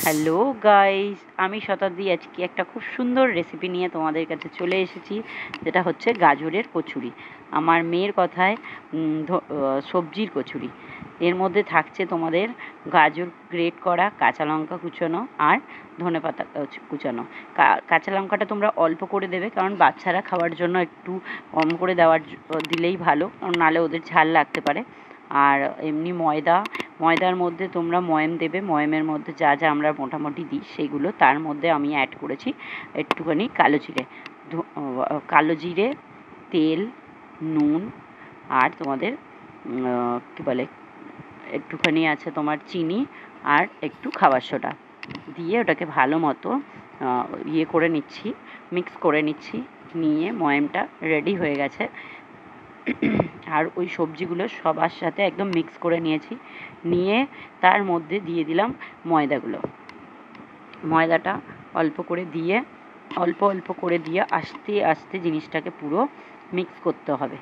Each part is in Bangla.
হ্যালো গাইস, আমি শতাব্দী আজকে একটা খুব সুন্দর রেসিপি নিয়ে তোমাদের কাছে চলে এসেছি, যেটা হচ্ছে গাজরের কচুরি। আমার মেয়ের কথায় সবজির কচুরি। এর মধ্যে থাকছে তোমাদের গাজর গ্রেট করা, কাঁচা লঙ্কা কুচানো আর ধনেপাতা কুচানো। কাঁচা লঙ্কাটা তোমরা অল্প করে দেবে, কারণ বাচ্চারা খাওয়ার জন্য একটু কম করে দিলেই ভালো, কারণ নাহলে ওদের ঝাল লাগতে পারে। আর এমনি ময়দার মধ্যে তোমরা ময়াম দেবে। ময়ামের মধ্যে যা যা আমরা মোটামুটি দিই সেগুলো, তার মধ্যে আমি অ্যাড করেছি একটুখানি কালো জিরে, তেল, নুন আর তোমাদের কী বলে, একটুখানি আছে তোমার চিনি আর একটু খাবার সোডা দিয়ে ওটাকে ভালো মতো মিক্স করে নিচ্ছি। নিয়ে ময়ামটা রেডি হয়ে গেছে। আর ওই সবজিগুলো সবার সাথে একদম মিক্স করে নিয়েছি। নিয়ে তার মধ্যে দিয়ে দিলাম ময়দাটা অল্প করে দিয়ে আস্তে আস্তে জিনিসটাকে পুরো মিক্স করতে হবে।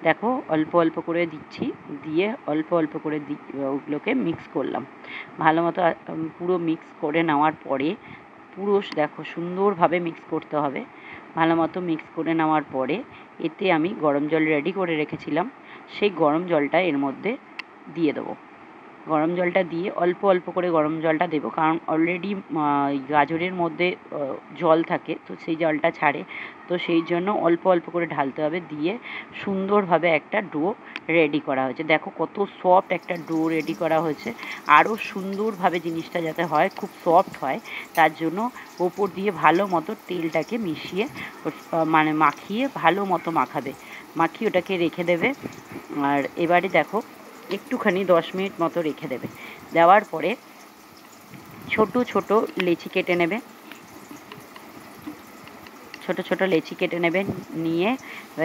দেখো, অল্প অল্প করে দিচ্ছি, দিয়ে অল্প করে ওগুলোকে মিক্স করলাম ভালো মতো। পুরো মিক্স করে নেওয়ার পরে দেখো সুন্দরভাবে মিক্স করতে হবে। ভালো মতো মিক্স করে নেওয়ার পরে এতে আমি গরম জল রেডি করে রেখেছিলাম, সেই গরম জলটা এর মধ্যে দিয়ে দেবো। গরম জলটা দিয়ে অল্প অল্প করে গরম জলটা দেবো, কারণ অলরেডি গাজরের মধ্যে জল থাকে, তো সেই জলটা ছাড়ে, তো সেই জন্য অল্প অল্প করে ঢালতে হবে। দিয়ে সুন্দরভাবে একটা ডো রেডি করা হয়েছে। দেখো কত সফট একটা ডো রেডি করা হয়েছে। আরও সুন্দরভাবে জিনিসটা যাতে হয়, খুব সফট হয়, তার জন্য ওপর দিয়ে ভালো মতো তেলটাকে মাখিয়ে ভালো মতো মাখিয়ে ওটাকে রেখে দেবে। আর এবারে দেখো, একটুখানি 10 মিনিট মতো রেখে দেবে। দেওয়ার পরে ছোট ছোট লেচি কেটে নেবে। নিয়ে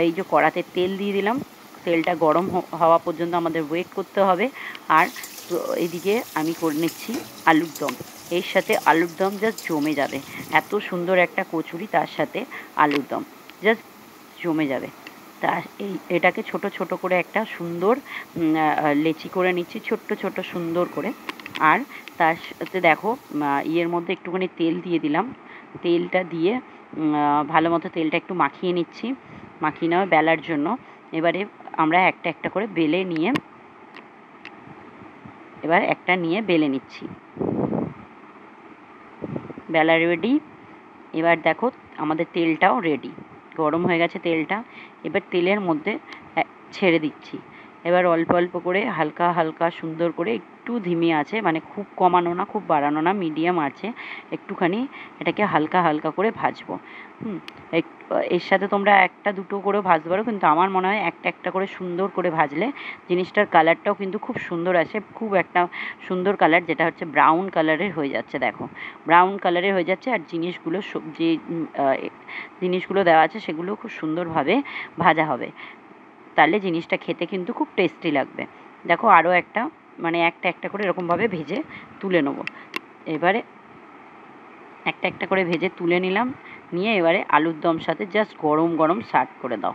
এই যে কড়াতে তেল দিয়ে দিলাম, তেলটা গরম হওয়া পর্যন্ত আমাদের ওয়েট করতে হবে। আর এদিকে আমি করে নিচ্ছি আলুর দম। এর সাথে আলুর দম জাস্ট জমে যাবে। এত সুন্দর একটা কচুরি, তার সাথে আলুর দম জাস্ট জমে যাবে। এটাকে ছোট ছোট করে একটা সুন্দর লেচি করে নিচ্ছি, ছোট্ট সুন্দর করে। আর তার সাথে দেখো, ইয়ের মধ্যে একটুখানি তেল দিয়ে দিলাম। তেলটা দিয়ে ভালো মতো তেলটা একটু মাখিয়ে নেওয়া বেলার জন্য। এবারে আমরা একটা একটা করে বেলে নিয়ে বেলে নিচ্ছি। বেলা রেডি। এবার দেখো, আমাদের তেলটাও রেডি, গরম হয়ে গেছে তেলটা। এবার তেলের মধ্যে ছেড়ে দিচ্ছি। এবার অল্প অল্প করে হালকা হালকা সুন্দর করে, একটু ধিমি আছে, মানে খুব কমানো না খুব বাড়ানো না, মিডিয়াম আছে, একটুখানি এটাকে হালকা হালকা করে ভাজবো। এর সাথে তোমরা একটা দুটো করেও ভাজতে পারো, কিন্তু আমার মনে হয় একটা একটা করে সুন্দর করে ভাজলে জিনিসটার কালারটাও কিন্তু খুব সুন্দর আসে। খুব একটা সুন্দর কালার, যেটা হচ্ছে ব্রাউন কালারের হয়ে যাচ্ছে। দেখো, ব্রাউন কালারের হয়ে যাচ্ছে। আর যে জিনিসগুলো দেওয়া আছে সেগুলো খুব সুন্দরভাবে ভাজা হবে, তাহলে জিনিসটা খেতে কিন্তু খুব টেস্টি লাগবে। দেখো, আরও একটা একটা করে এরকমভাবে ভেজে তুলে নেবো। এবারে একটা একটা করে ভেজে তুলে নিলাম। নিয়ে এবারে আলুর দম সাথে জাস্ট গরম গরম সার্ভ করে দাও।